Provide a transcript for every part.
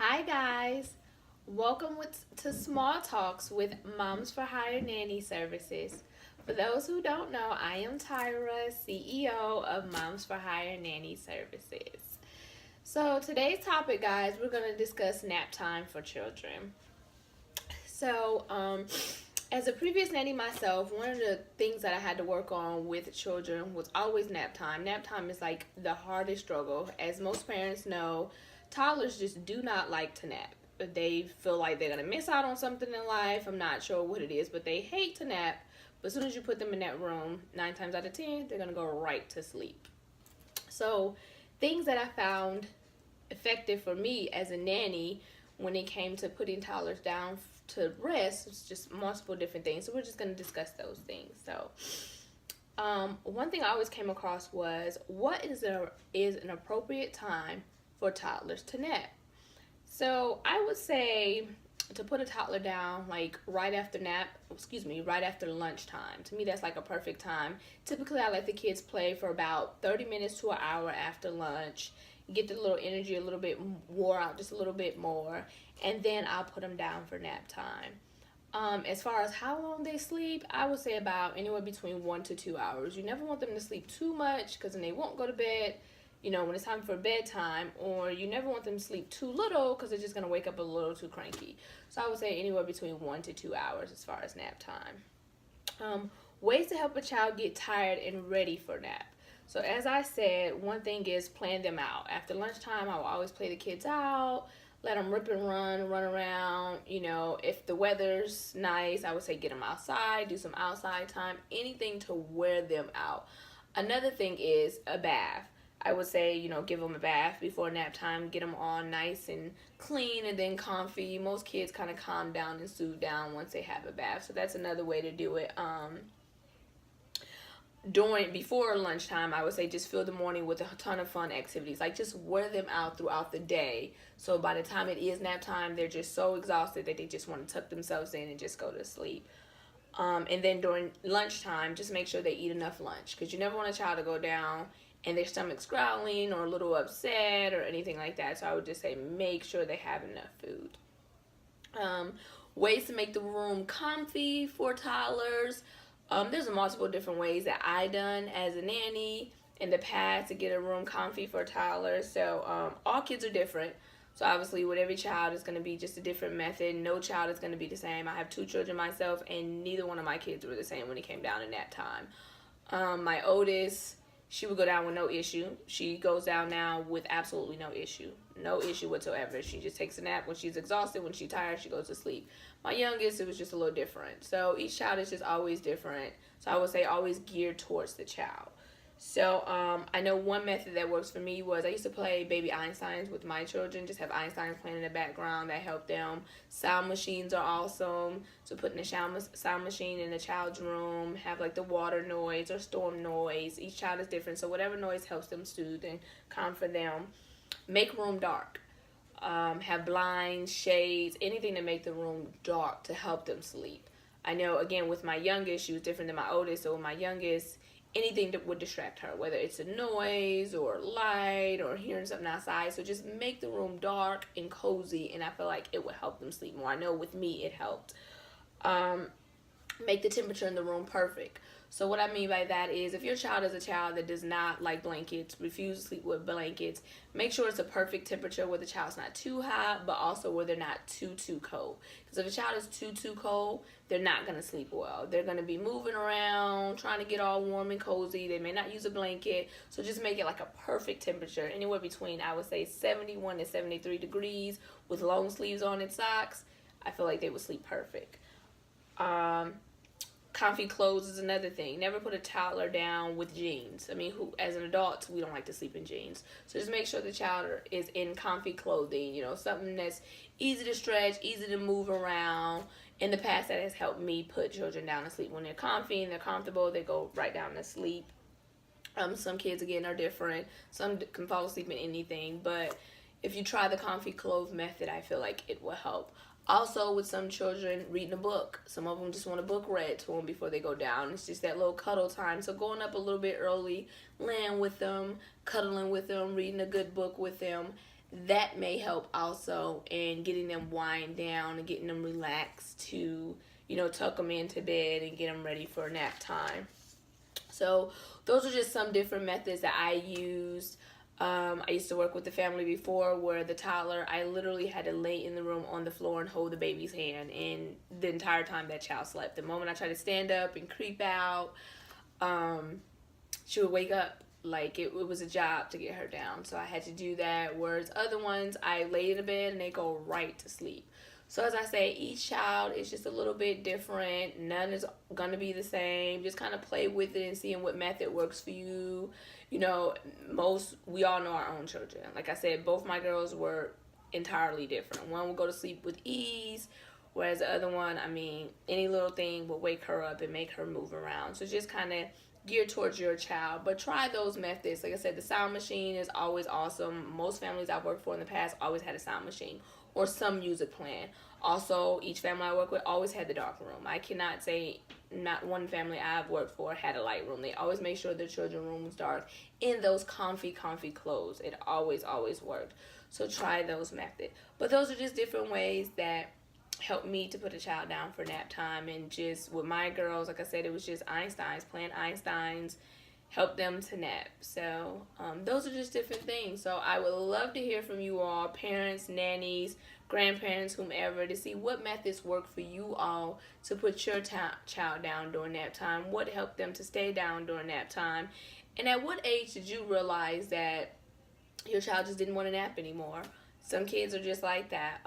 Hi guys, to Small Talks with Moms for Hire Nanny Services. For those who don't know, I am Tyra, CEO of Moms for Hire Nanny Services. So today's topic, guys, we're going to discuss nap time for children. So, as a previous nanny myself, one of the things that I had to work on with children was always nap time. Nap time is like the hardest struggle. As most parents know, toddlers just do not like to nap. They feel like they're going to miss out on something in life. I'm not sure what it is, but they hate to nap. But as soon as you put them in that room, 9 times out of 10, they're going to go right to sleep. So, things that I found effective for me as a nanny when it came to putting toddlers down to rest was just multiple different things. So we're just going to discuss those things. So one thing I always came across was what is an appropriate time for toddlers to nap. So I would say to put a toddler down like right after lunchtime. To me, that's like a perfect time. Typically, I let the kids play for about 30 minutes to an hour after lunch, get the little energy a little bit wore out, just a little bit more, and then I'll put them down for nap time. As far as how long they sleep, I would say about anywhere between 1 to 2 hours. You never want them to sleep too much because then they won't go to bed, when it's time for bedtime, or you never want them to sleep too little because they're just going to wake up a little too cranky. So I would say anywhere between 1 to 2 hours as far as nap time. Ways to help a child get tired and ready for nap. So as I said, one thing is plan them out. After lunchtime, I will always play the kids out, let them rip and run around. If the weather's nice, I would say get them outside, do some outside time, anything to wear them out. Another thing is a bath. I would say, give them a bath before nap time, get them all nice and clean and then comfy. Most kids kind of calm down and soothe down once they have a bath. So that's another way to do it. Before lunchtime, I would say just fill the morning with a ton of fun activities. Like just wear them out throughout the day. So by the time it is nap time, they're just so exhausted that they just want to tuck themselves in and just go to sleep. And then during lunchtime, just make sure they eat enough lunch, because you never want a child to go down and their stomach's growling or a little upset or anything like that. So I would just say make sure they have enough food. Ways to make the room comfy for toddlers. There's multiple different ways that I done as a nanny in the past to get a room comfy for toddlers. So all kids are different. So obviously with every child is going to be just a different method. No child is going to be the same. I have 2 children myself, and neither one of my kids were the same when it came down to nap time. My oldest, she would go down with no issue. She goes down now with absolutely no issue. No issue whatsoever. She just takes a nap when she's exhausted. When she's tired, she goes to sleep. My youngest, it was just a little different. So each child is just always different. So I would say always geared towards the child. So I know one method that works for me was I used to play baby Einsteins with my children. Just have Einsteins playing in the background. That helped them. Sound machines are awesome. So putting a sound machine in the child's room, have like the water noise or storm noise. Each child is different. So whatever noise helps them soothe and comfort them. Make room dark. Have blinds, shades, anything to make the room dark to help them sleep. I know, again, with my youngest, she was different than my oldest. So with my youngest, anything that would distract her, whether it's a noise or light or hearing something outside. So just make the room dark and cozy, and I feel like it would help them sleep more. I know with me it helped. Make the temperature in the room perfect. So what I mean by that is if your child is a child that does not like blankets, refuse to sleep with blankets, make sure it's a perfect temperature where the child's not too hot, but also where they're not too cold. Because if a child is too cold, they're not going to sleep well. They're going to be moving around, trying to get all warm and cozy. They may not use a blanket. So just make it like a perfect temperature, anywhere between, I would say, 71 to 73 degrees with long sleeves on and socks. I feel like they would sleep perfect. Comfy clothes is another thing. Never put a toddler down with jeans. I mean, as an adult, we don't like to sleep in jeans. So just make sure the child is in comfy clothing, something that's easy to stretch, easy to move around. In the past, that has helped me put children down to sleep. When they're comfy and they're comfortable, they go right down to sleep. Some kids, again, are different. Some can fall asleep in anything. But if you try the comfy clothes method, I feel like it will help. Also, with some children, reading a book. Some of them just want a book read to them before they go down. It's just that little cuddle time. So going up a little bit early, laying with them, cuddling with them, reading a good book with them, that may help also in getting them wind down and getting them relaxed to, tuck them into bed and get them ready for nap time. So those are just some different methods that I used. I used to work with the family before where the toddler, I literally had to lay in the room on the floor and hold the baby's hand and the entire time that child slept. The moment I tried to stand up and creep out, she would wake up. Like it was a job to get her down. So I had to do that. Whereas other ones, I lay in the bed and they go right to sleep. So as I say, each child is just a little bit different. None is going to be the same. Just kind of play with it and seeing what method works for you. We all know our own children. Like I said, both my girls were entirely different. One would go to sleep with ease, whereas the other one, any little thing would wake her up and make her move around. So just kind of geared towards your child, but try those methods. Like I said, the sound machine is always awesome. Most families I've worked for in the past always had a sound machine or some music playing. Also, each family I work with always had the dark room. I cannot say not one family I've worked for had a light room. They always make sure their children's room was dark in those comfy clothes. It always worked. So try those methods. But those are just different ways that helped me to put a child down for nap time. And just with my girls, like I said, it was just playing Einsteins, help them to nap. So those are just different things. So I would love to hear from you all, parents, nannies, grandparents, whomever, to see what methods work for you all to put your child down during nap time, what helped them to stay down during nap time, and at what age did you realize that your child just didn't want to nap anymore? Some kids are just like that.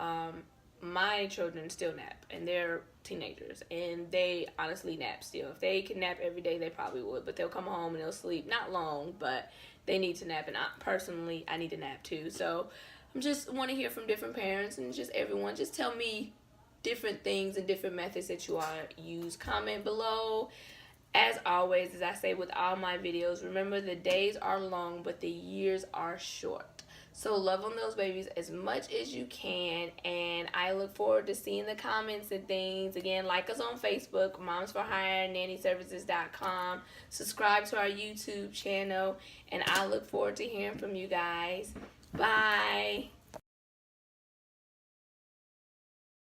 My children still nap, and they're teenagers, and they honestly nap still. If they can nap every day, they probably would, but they'll come home and they'll sleep, not long, but they need to nap, and I need to nap too. So I just want to hear from different parents and just everyone. Just tell me different things and different methods that you all use. Comment below. As always, as I say with all my videos, remember the days are long, but the years are short. So love on those babies as much as you can, and I look forward to seeing the comments and things. Again, like us on Facebook, Moms for Hire, nannyservices.com. Subscribe to our YouTube channel, and I look forward to hearing from you guys. Bye.